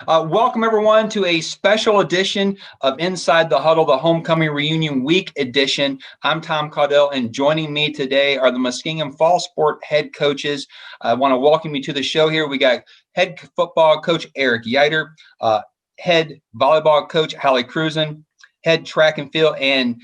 Welcome, everyone, to a special edition of Inside the Huddle, the Homecoming Reunion Week edition. I'm Tom Caudell, and joining me today are the Muskingum Fall Sport head coaches. I want to welcome you to the show here. We got head football coach Erik Ieuter, head volleyball coach Hallie Cruzen, head track and field and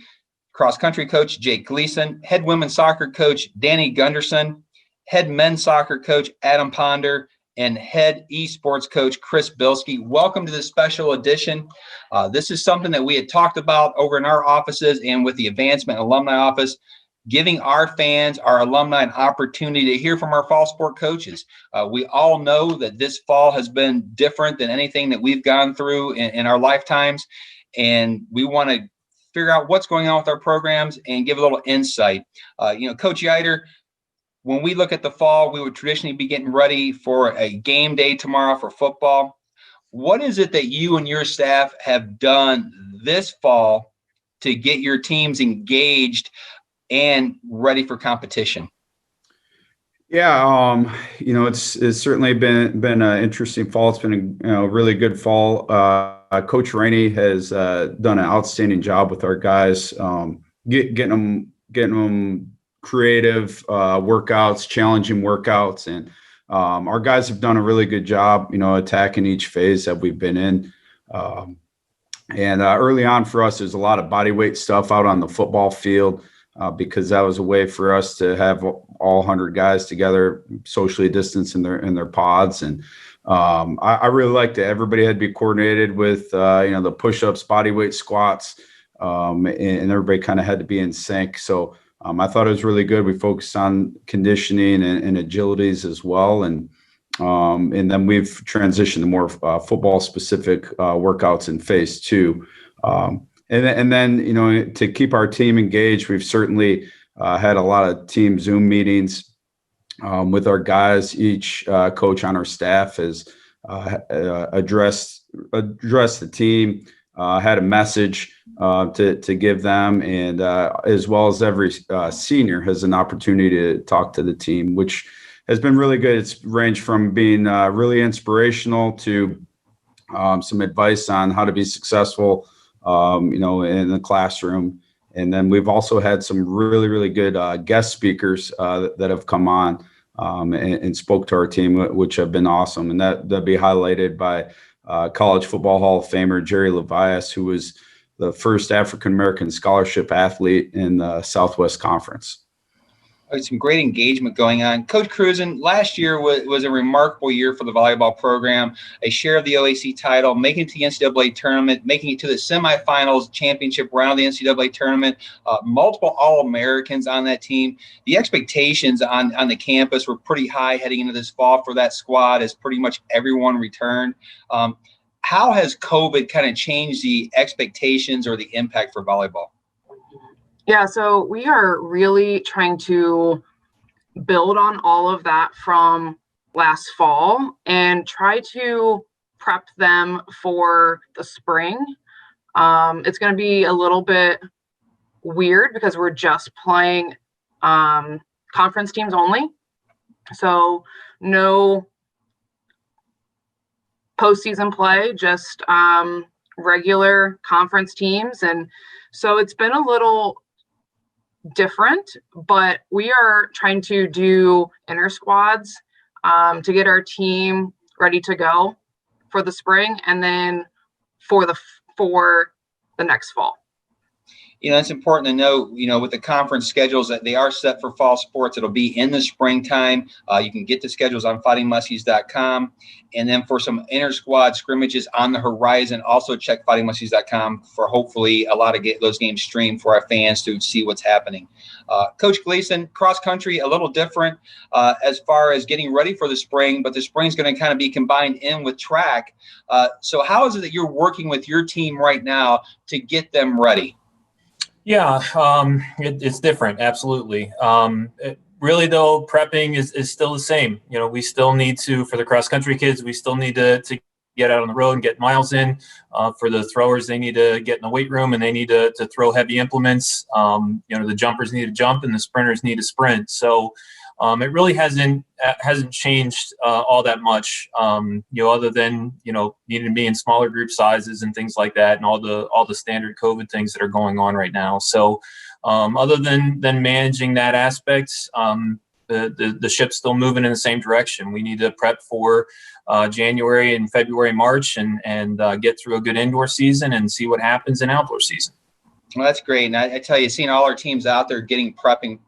cross-country coach Jake Gleason, head women's soccer coach Dani Gunderson, head men's soccer coach Adam Ponder, and head Esports coach Chris Bilski. Welcome to this special edition. This is something that we had talked about over in our offices and with the Advancement Alumni Office, giving our fans, our alumni, an opportunity to hear from our fall sport coaches. We all know that this fall has been different than anything that we've gone through in our lifetimes, and we want to figure out what's going on with our programs and give a little insight. Coach Ieuter, when we look at the fall, we would traditionally be getting ready for a game day tomorrow for football. What is it that you and your staff have done this fall to get your teams engaged and ready for competition? Yeah, it's certainly been an interesting fall. It's been a really good fall. Coach Rainey has done an outstanding job with our guys, getting them creative workouts, challenging workouts, and our guys have done a really good job, attacking each phase that we've been in. And early on for us, there's a lot of body weight stuff out on the football field because that was a way for us to have all 100 guys together, socially distanced in their pods. And I really liked it. Everybody had to be coordinated with the push-ups, body weight squats, and everybody kind of had to be in sync. So I thought it was really good. We focused on conditioning and agilities as well. And then we've transitioned to more football specific workouts in phase two. And then, to keep our team engaged, we've certainly had a lot of team Zoom meetings with our guys. Each coach on our staff has addressed the team, had a message to give them, and as well as every senior has an opportunity to talk to the team, which has been really good. It's ranged from being really inspirational to some advice on how to be successful, in the classroom. And then we've also had some really, really good guest speakers that have come on and spoke to our team, which have been awesome. And that'll be highlighted by College Football Hall of Famer Jerry Levias, who was the first African-American scholarship athlete in the Southwest Conference. Some great engagement going on. Coach Cruzen, last year was a remarkable year for the volleyball program, a share of the OAC title, making it to the NCAA tournament, making it to the semifinals championship round of the NCAA tournament, multiple All-Americans on that team. The expectations on the campus were pretty high heading into this fall for that squad as pretty much everyone returned. How has COVID kind of changed the expectations or the impact for volleyball? Yeah, so we are really trying to build on all of that from last fall and try to prep them for the spring. It's going to be a little bit weird because we're just playing conference teams only. So no postseason play, just regular conference teams. And so it's been a little different, but we are trying to do inter squads to get our team ready to go for the spring and then for the next fall. It's important to note, with the conference schedules that they are set for fall sports. It'll be in the springtime. You can get the schedules on fightingmuskies.com. And then for some inter-squad scrimmages on the horizon, also check fightingmuskies.com for hopefully a lot of those games streamed for our fans to see what's happening. Coach Gleason, cross-country, a little different as far as getting ready for the spring, but the spring's going to kind of be combined in with track. So how is it that you're working with your team right now to get them ready? Yeah, it's different. Absolutely. Really, though, prepping is still the same. We still need to, for the cross-country kids, we still need to get out on the road and get miles in. For the throwers, they need to get in the weight room and they need to throw heavy implements. The jumpers need to jump and the sprinters need to sprint. So it really hasn't changed all that much, other than, needing to be in smaller group sizes and things like that, and all the standard COVID things that are going on right now. So other than managing that aspect, the ship's still moving in the same direction. We need to prep for January and February, March, and get through a good indoor season and see what happens in outdoor season. Well, that's great. And I tell you, seeing all our teams out there getting prepping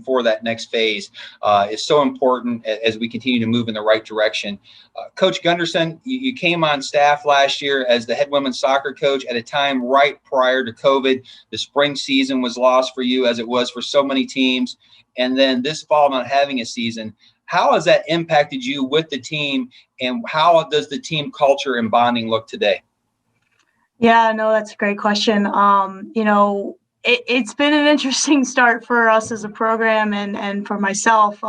for that next phase is so important as we continue to move in the right direction. Coach Gunderson, you came on staff last year as the head women's soccer coach at a time right prior to COVID. The spring season was lost for you, as it was for so many teams. And then this fall, not having a season. How has that impacted you with the team, and how does the team culture and bonding look today? Yeah, no, that's a great question. It's been an interesting start for us as a program and for myself.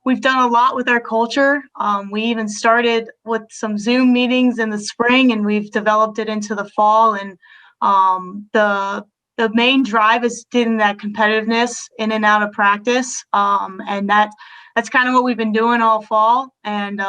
We've done a lot with our culture. We even started with some Zoom meetings in the spring, and we've developed it into the fall. And the main drive is getting that competitiveness in and out of practice. And that's kind of what we've been doing all fall. And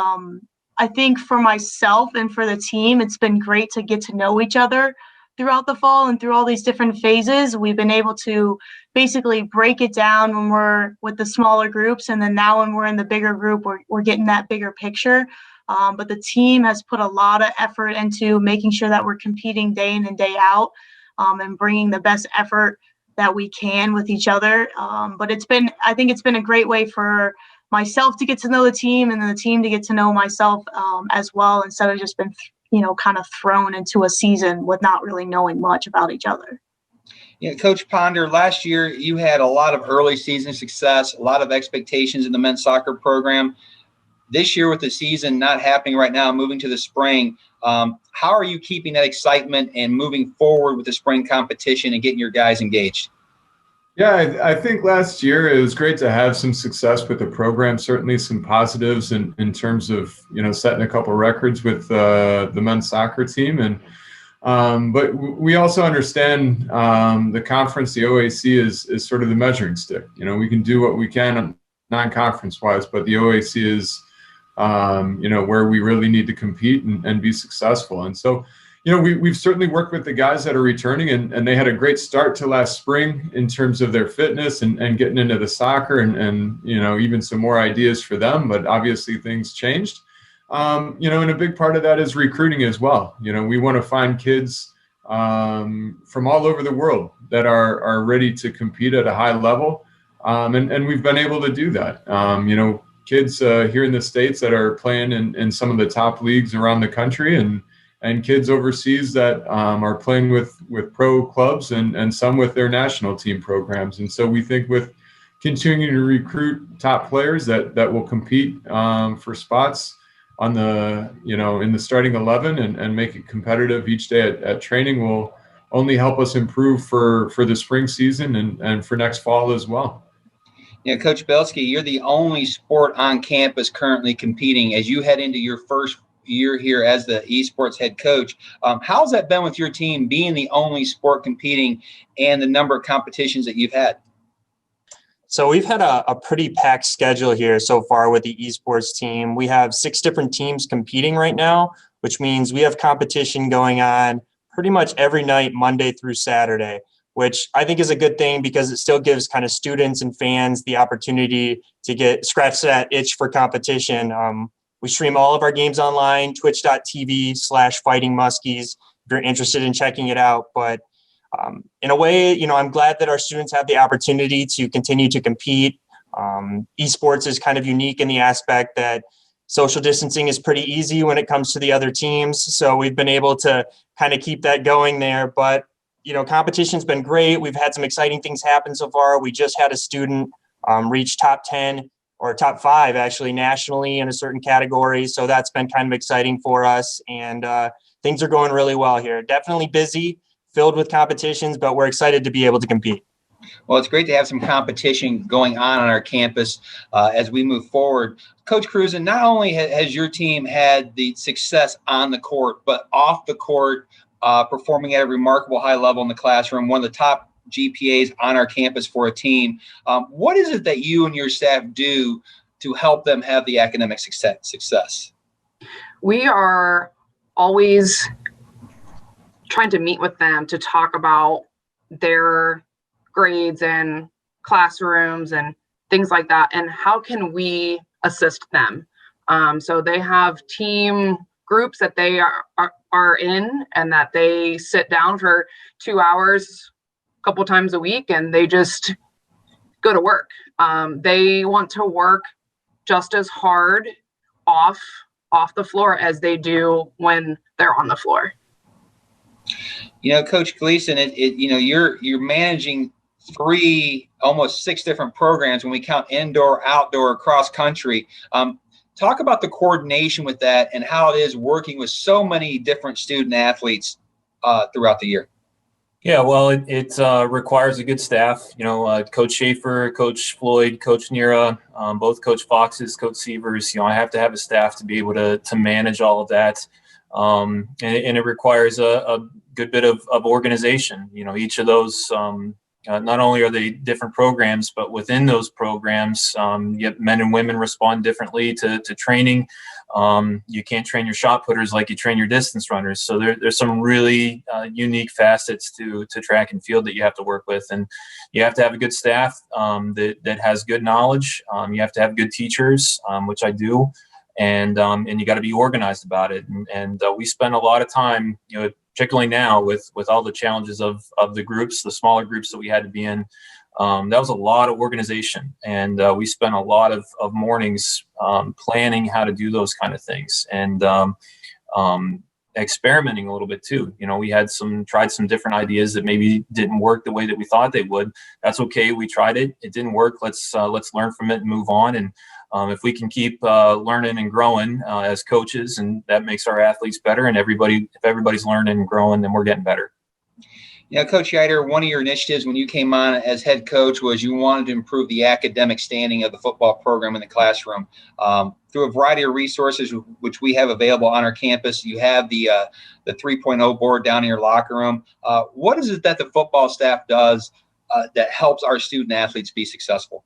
I think for myself and for the team, it's been great to get to know each other throughout the fall and through all these different phases. We've been able to basically break it down when we're with the smaller groups. And then now when we're in the bigger group, we're getting that bigger picture. But the team has put a lot of effort into making sure that we're competing day in and day out, and bringing the best effort that we can with each other. But I think it's been a great way for myself to get to know the team, and then the team to get to know myself as well, instead of just been, kind of thrown into a season with not really knowing much about each other. Yeah, Coach Ponder, last year you had a lot of early season success, a lot of expectations in the men's soccer program. This year, with the season not happening right now, moving to the spring, how are you keeping that excitement and moving forward with the spring competition and getting your guys engaged? Yeah, I think last year it was great to have some success with the program, certainly some positives in terms of, setting a couple records with the men's soccer team. And but we also understand the conference, the OAC is sort of the measuring stick. We can do what we can non-conference wise, but the OAC is, where we really need to compete and be successful. And so, we've certainly worked with the guys that are returning, and they had a great start to last spring in terms of their fitness and getting into the soccer and even some more ideas for them. But obviously things changed. And a big part of that is recruiting as well. We want to find kids from all over the world that are ready to compete at a high level. And we've been able to do that. Kids here in the States that are playing in some of the top leagues around the country, and kids overseas that are playing with pro clubs and some with their national team programs. And so we think with continuing to recruit top players that will compete for spots on the, in the starting 11 and make it competitive each day at training will only help us improve for the spring season and for next fall as well. Coach Bilski, you're the only sport on campus currently competing as you head into your first year here as the Esports head coach. How's that been with your team, being the only sport competing and the number of competitions that you've had? So we've had a pretty packed schedule here so far with the Esports team. We have 6 different teams competing right now, which means we have competition going on pretty much every night, Monday through Saturday, which I think is a good thing because it still gives kind of students and fans the opportunity to scratch that itch for competition. We stream all of our games online, twitch.tv/fightingmuskies if you're interested in checking it out. But in a way, I'm glad that our students have the opportunity to continue to compete. Esports is kind of unique in the aspect that social distancing is pretty easy when it comes to the other teams. So we've been able to kind of keep that going there. But, competition's been great. We've had some exciting things happen so far. We just had a student reach top 10 or top 5 actually nationally in a certain category. So that's been kind of exciting for us. And things are going really well here. Definitely busy, filled with competitions, but we're excited to be able to compete. Well, it's great to have some competition going on our campus as we move forward. Coach Cruzen, not only has your team had the success on the court, but off the court, performing at a remarkable high level in the classroom, one of the top GPAs on our campus for a team. What is it that you and your staff do to help them have the academic success? We are always trying to meet with them to talk about their grades and classrooms and things like that, and how can we assist them. So they have team groups that they are in, and that they sit down for 2 hours a couple times a week, and they just go to work. They want to work just as hard off the floor as they do when they're on the floor. Coach Gleason, you're managing almost 6 different programs when we count indoor, outdoor, cross country. Talk about the coordination with that and how it is working with so many different student athletes throughout the year. Yeah, well, it requires a good staff. Coach Schaefer, Coach Floyd, Coach Nira, both Coach Foxes, Coach Sievers. I have to have a staff to be able to manage all of that, and it requires a good bit of organization. Each of those. Not only are they different programs, but within those programs, yet men and women respond differently to training. You can't train your shot putters like you train your distance runners. So there's some really unique facets to track and field that you have to work with. And you have to have a good staff that has good knowledge. You have to have good teachers, which I do. And you got to be organized about it. And we spend a lot of time, particularly now with all the challenges of the groups, the smaller groups that we had to be in. That was a lot of organization, and we spent a lot of mornings planning how to do those kind of things, and experimenting a little bit too. We had tried some different ideas that maybe didn't work the way that we thought they would. That's okay. We tried it. It didn't work. Let's learn from it and move on. And if we can keep learning and growing as coaches, and that makes our athletes better, and if everybody's learning and growing, then we're getting better. Coach Ieuter, one of your initiatives when you came on as head coach was you wanted to improve the academic standing of the football program in the classroom. Through a variety of resources which we have available on our campus, you have the 3.0 board down in your locker room. What is it that the football staff does that helps our student athletes be successful?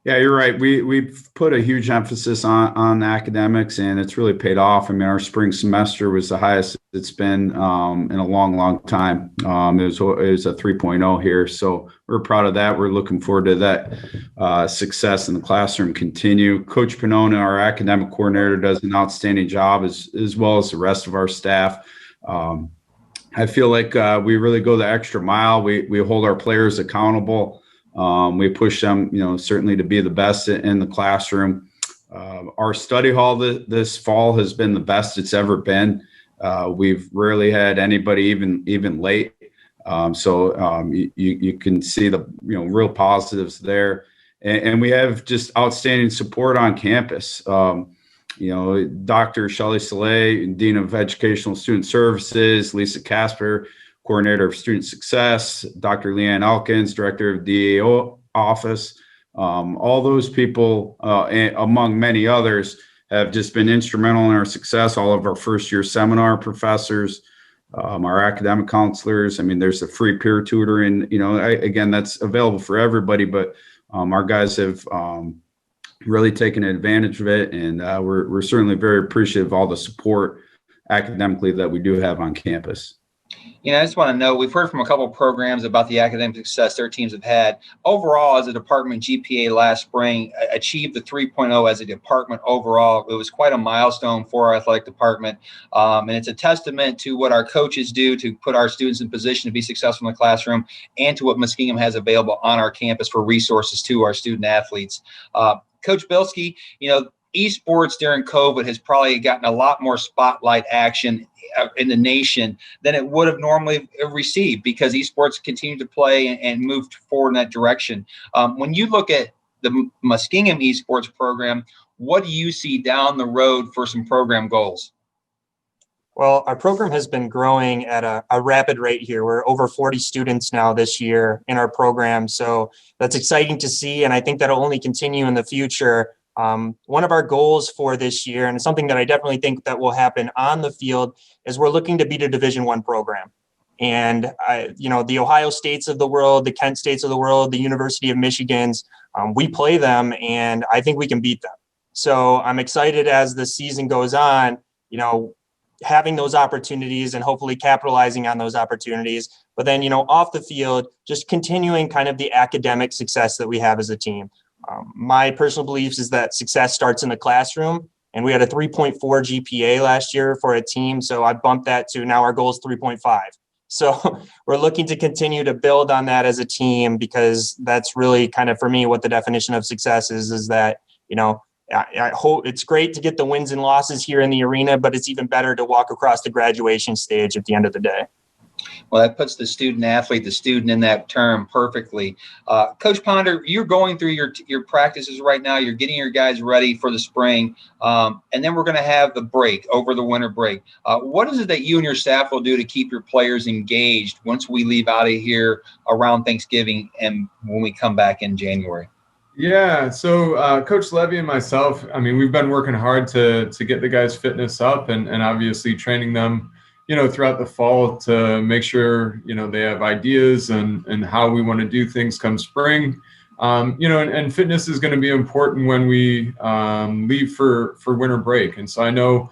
Yeah, you're right. We've put a huge emphasis on academics, and it's really paid off. I mean, our spring semester was the highest it's been in a long, long time. It was a 3.0 here, so we're proud of that. We're looking forward to that success in the classroom continue. Coach Pannone, our academic coordinator, does an outstanding job as well as the rest of our staff. I feel like we really go the extra mile. We hold our players accountable. We push them, certainly to be the best in the classroom. Our study hall this fall has been the best it's ever been. We've rarely had anybody even late. So you can see the real positives there. And we have just outstanding support on campus. Dr. Shelley Saleh, Dean of Educational Student Services, Lisa Casper, Coordinator of Student Success, Dr. Leanne Elkins, Director of DAO Office. All those people, among many others, have just been instrumental in our success. All of our first-year seminar professors, our academic counselors. I mean, there's a free peer tutoring. Again, that's available for everybody, but our guys have really taken advantage of it, and we're certainly very appreciative of all the support academically that we do have on campus. I just want to know, we've heard from a couple of programs about the academic success their teams have had. Overall, as a department, GPA last spring achieved the 3.0 as a department overall. It was quite a milestone for our athletic department. And it's a testament to what our coaches do to put our students in position to be successful in the classroom, and to what Muskingum has available on our campus for resources to our student athletes. Coach Bilski, esports during COVID has probably gotten a lot more spotlight action in the nation than it would have normally received, because esports continue to play and move forward in that direction. When you look at the Muskingum esports program, what do you see down the road for some program goals? Well, our program has been growing at a rapid rate here. We're over 40 students now this year in our program. So that's exciting to see. And I think that'll only continue in the future. One of our goals for this year, and something that I definitely think that will happen on the field, is we're looking to beat a Division I program. And the Ohio States of the world, the Kent States of the world, the University of Michigans, we play them, and I think we can beat them. So I'm excited as the season goes on, having those opportunities and hopefully capitalizing on those opportunities. But then, off the field, just continuing kind of the academic success that we have as a team. My personal beliefs is that success starts in the classroom, and we had a 3.4 GPA last year for a team. So I bumped that to now our goal is 3.5. So we're looking to continue to build on that as a team, because that's really kind of, for me, what the definition of success is that, I hope it's great to get the wins and losses here in the arena, but it's even better to walk across the graduation stage at the end of the day. Well, that puts the student athlete, the student in that term perfectly. Coach Ponder, you're going through your practices right now. You're getting your guys ready for the spring, and then we're going to have the break over the winter break. What is it that you and your staff will do to keep your players engaged once we leave out of here around Thanksgiving and when we come back in January? Yeah, so Coach Levy and myself, we've been working hard to get the guys' fitness up and obviously training them, throughout the fall to make sure, they have ideas and how we want to do things come spring. And fitness is going to be important when we leave for winter break. And so I know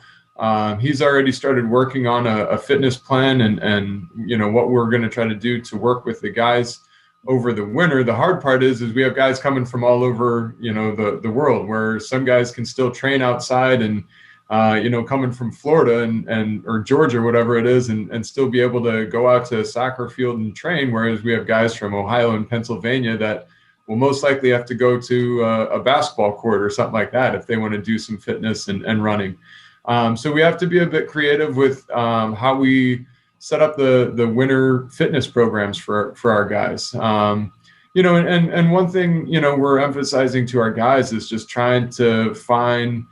he's already started working on a fitness plan and what we're going to try to do to work with the guys over the winter. The hard part is we have guys coming from all over, the world, where some guys can still train outside and, coming from Florida and or Georgia, whatever it is, and still be able to go out to a soccer field and train. Whereas we have guys from Ohio and Pennsylvania that will most likely have to go to a basketball court or something like that if they want to do some fitness and running. So we have to be a bit creative with how we set up the winter fitness programs for our guys. And one thing, we're emphasizing to our guys is just trying to find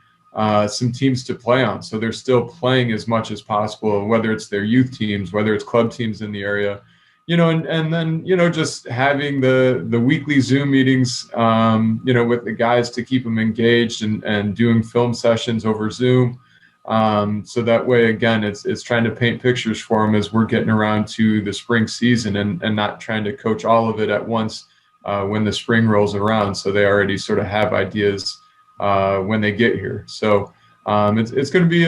some teams to play on. So they're still playing as much as possible, whether it's their youth teams, whether it's club teams in the area, and then, just having the weekly Zoom meetings, with the guys to keep them engaged and doing film sessions over Zoom. So that way, again, it's trying to paint pictures for them as we're getting around to the spring season and not trying to coach all of it at once when the spring rolls around. So they already sort of have ideas when they get here. So it's going to be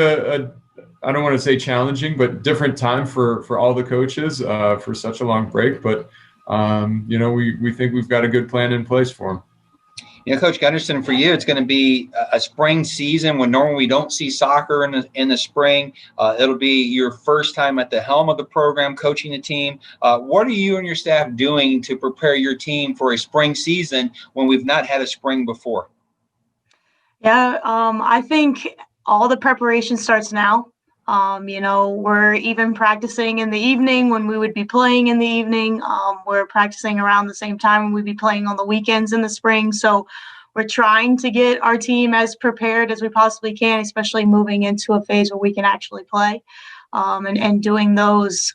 I don't want to say challenging, but different time for all the coaches for such a long break. But, we think we've got a good plan in place for them. Coach Gunderson, for you, it's going to be a spring season when normally we don't see soccer in the spring. It'll be your first time at the helm of the program, coaching the team. What are you and your staff doing to prepare your team for a spring season when we've not had a spring before? Yeah, I think all the preparation starts now. We're even practicing in the evening when we would be playing in the evening. We're practicing around the same time when we'd be playing on the weekends in the spring. So we're trying to get our team as prepared as we possibly can, especially moving into a phase where we can actually play. And doing those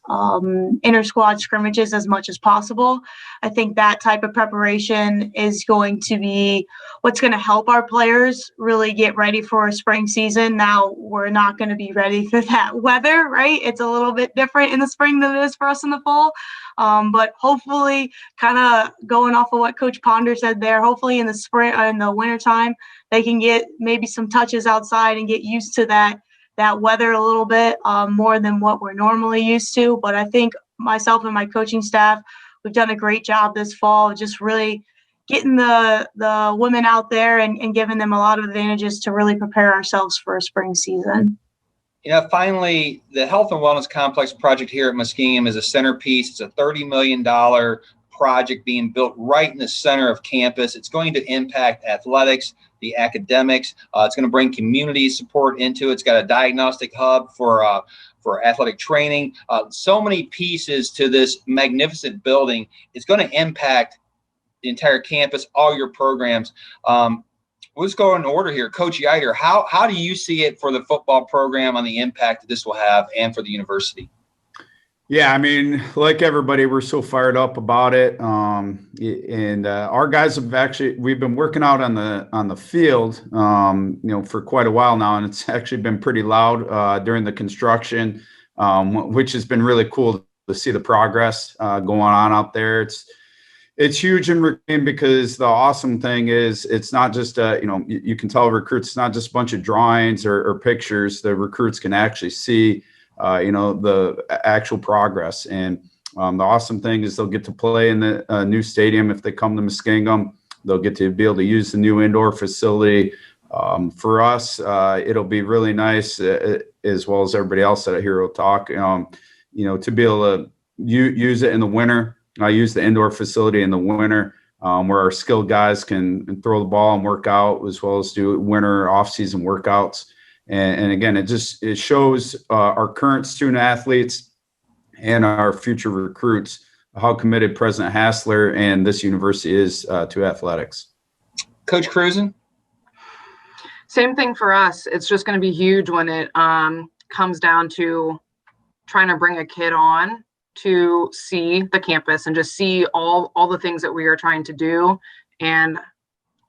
inter-squad scrimmages as much as possible. I think that type of preparation is going to be what's going to help our players really get ready for a spring season. Now, we're not going to be ready for that weather, right? It's a little bit different in the spring than it is for us in the fall. But hopefully, kind of going off of what Coach Ponder said there, hopefully in the spring, in the wintertime, they can get maybe some touches outside and get used to that weather a little bit more than what we're normally used to. But I think myself and my coaching staff, we've done a great job this fall, just really getting the women out there and giving them a lot of advantages to really prepare ourselves for a spring season. Finally, the Health and Wellness Complex project here at Muskingum is a centerpiece. It's a $30 million project being built right in the center of campus. It's going to impact athletics, the academics. It's going to bring community support into it. It's got a diagnostic hub for athletic training. So many pieces to this magnificent building. It's going to impact the entire campus, all your programs. Let's go in order here. Coach Ieuter, how do you see it for the football program on the impact that this will have and for the university? Yeah, like everybody, we're so fired up about it. And our guys we've been working out on the field, for quite a while now, and it's actually been pretty loud during the construction, which has been really cool to see the progress going on out there. It's huge in recruiting, because the awesome thing is it's not just you can tell recruits, it's not just a bunch of drawings or pictures. The recruits can actually see the actual progress. And the awesome thing is they'll get to play in the new stadium if they come to Muskingum. They'll get to be able to use the new indoor facility. For us, it'll be really nice, as well as everybody else that I hear will talk, to be able to use it in the winter. I use the indoor facility in the winter, where our skilled guys can throw the ball and work out, as well as do winter off-season workouts. And again, it shows our current student athletes and our future recruits how committed President Hassler and this university is to athletics. Coach Cruzen? Same thing for us. It's just going to be huge when it comes down to trying to bring a kid on to see the campus and just see all the things that we are trying to do, and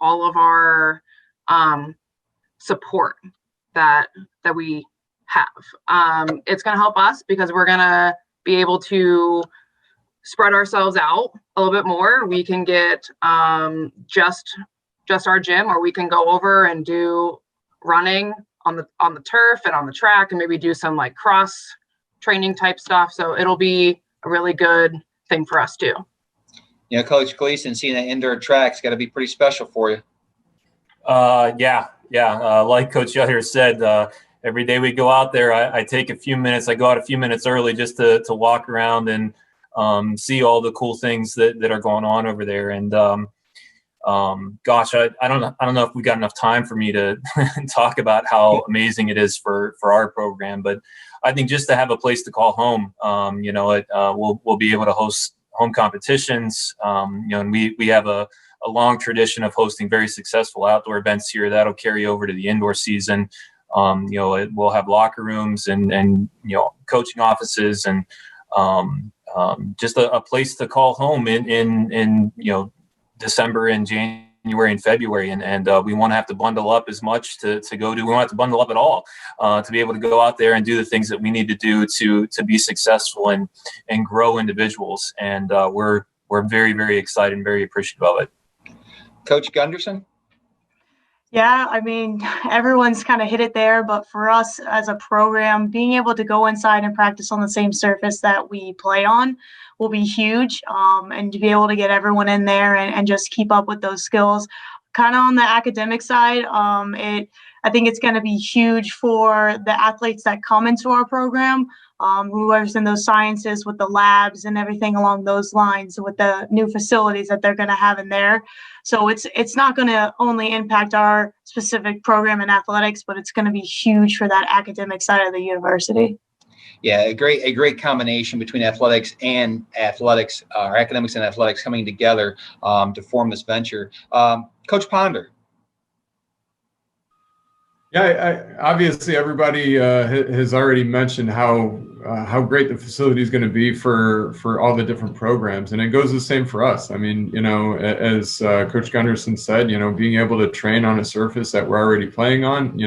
all of our support that we have. It's going to help us because we're going to be able to spread ourselves out a little bit more. We can get just our gym, or we can go over and do running on the turf and on the track, and maybe do some like cross training type stuff. So it'll be a really good thing for us too. Coach Gleason, seeing that indoor track's got to be pretty special for you. Yeah. Like Coach Ieuter said, every day we go out there, I take a few minutes. I go out a few minutes early just to walk around and see all the cool things that are going on over there. And gosh, I don't know if we got enough time for me to talk about how amazing it is for our program, but I think just to have a place to call home, we'll be able to host home competitions. And we have a long tradition of hosting very successful outdoor events here that'll carry over to the indoor season. We'll have locker rooms and coaching offices and just a place to call home in December and January and February, and we won't have to bundle up as much to go to. We won't have to bundle up at all to be able to go out there and do the things that we need to do to be successful and grow individuals. And we're very, very excited and very appreciative of it. Coach Gunderson? Yeah, I mean, everyone's kind of hit it there, but for us as a program, being able to go inside and practice on the same surface that we play on will be huge, and to be able to get everyone in there and just keep up with those skills. Kind of on the academic side, I think it's going to be huge for the athletes that come into our program, whoever's in those sciences with the labs and everything along those lines, with the new facilities that they're going to have in there. So it's not going to only impact our specific program in athletics, but it's going to be huge for that academic side of the university. Yeah, a great combination between athletics or academics and athletics coming together to form this venture. Coach Ponder. Yeah, obviously everybody has already mentioned how great the facility is going to be for all the different programs, and it goes the same for us. I mean, as Coach Gunderson said, being able to train on a surface that we're already playing on,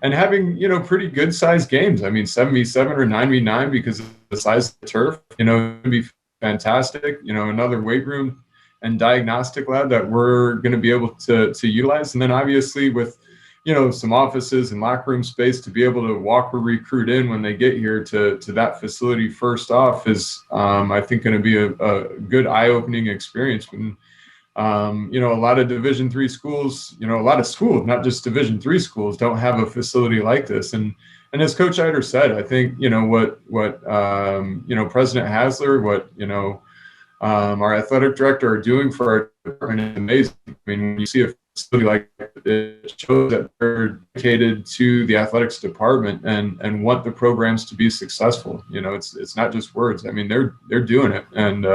and having pretty good sized games. I mean, 7v7 or 9v9 because of the size of the turf, would be fantastic. Another weight room and diagnostic lab that we're going to be able to utilize, and then obviously with some offices and locker room space to be able to walk a recruit in when they get here to that facility first off is, I think, going to be a good eye-opening experience. When, a lot of Division III schools, a lot of schools, not just Division III schools, don't have a facility like this. And as Coach Ieuter said, I think, what President Hassler, what, our athletic director are doing for our department is amazing. I mean, when you see a facility like it shows that they're dedicated to the athletics department and want the programs to be successful. It's not just words. I mean, they're doing it, and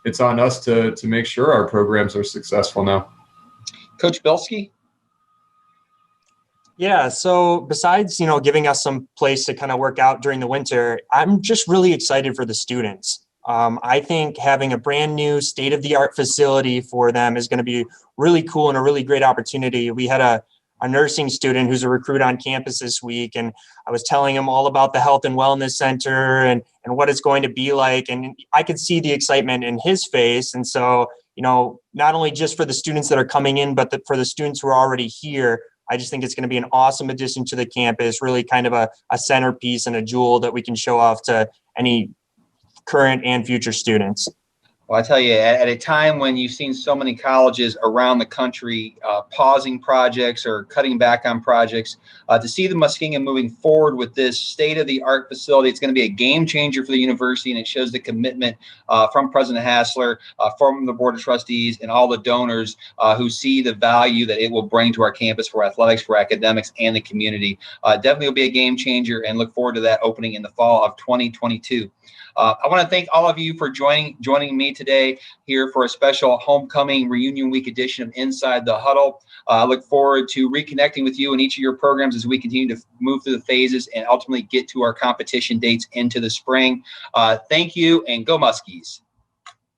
it's on us to make sure our programs are successful now. Coach Bilski? Yeah, so besides, giving us some place to kind of work out during the winter, I'm just really excited for the students. I think having a brand new state-of-the-art facility for them is going to be really cool and a really great opportunity. We had a nursing student who's a recruit on campus this week, and I was telling him all about the health and wellness center and what it's going to be like. And I could see the excitement in his face. And so, not only just for the students that are coming in, but for the students who are already here, I just think it's going to be an awesome addition to the campus, really kind of a centerpiece and a jewel that we can show off to any current and future students. Well, I tell you, at a time when you've seen so many colleges around the country pausing projects or cutting back on projects, to see the Muskingum moving forward with this state-of-the-art facility, it's going to be a game changer for the university, and it shows the commitment from President Hassler, from the Board of Trustees, and all the donors who see the value that it will bring to our campus for athletics, for academics, and the community. Definitely will be a game changer, and look forward to that opening in the fall of 2022. I want to thank all of you for joining me today here for a special homecoming reunion week edition of Inside the Huddle. I look forward to reconnecting with you in each of your programs as we continue to move through the phases and ultimately get to our competition dates into the spring. Thank you, and go Muskies.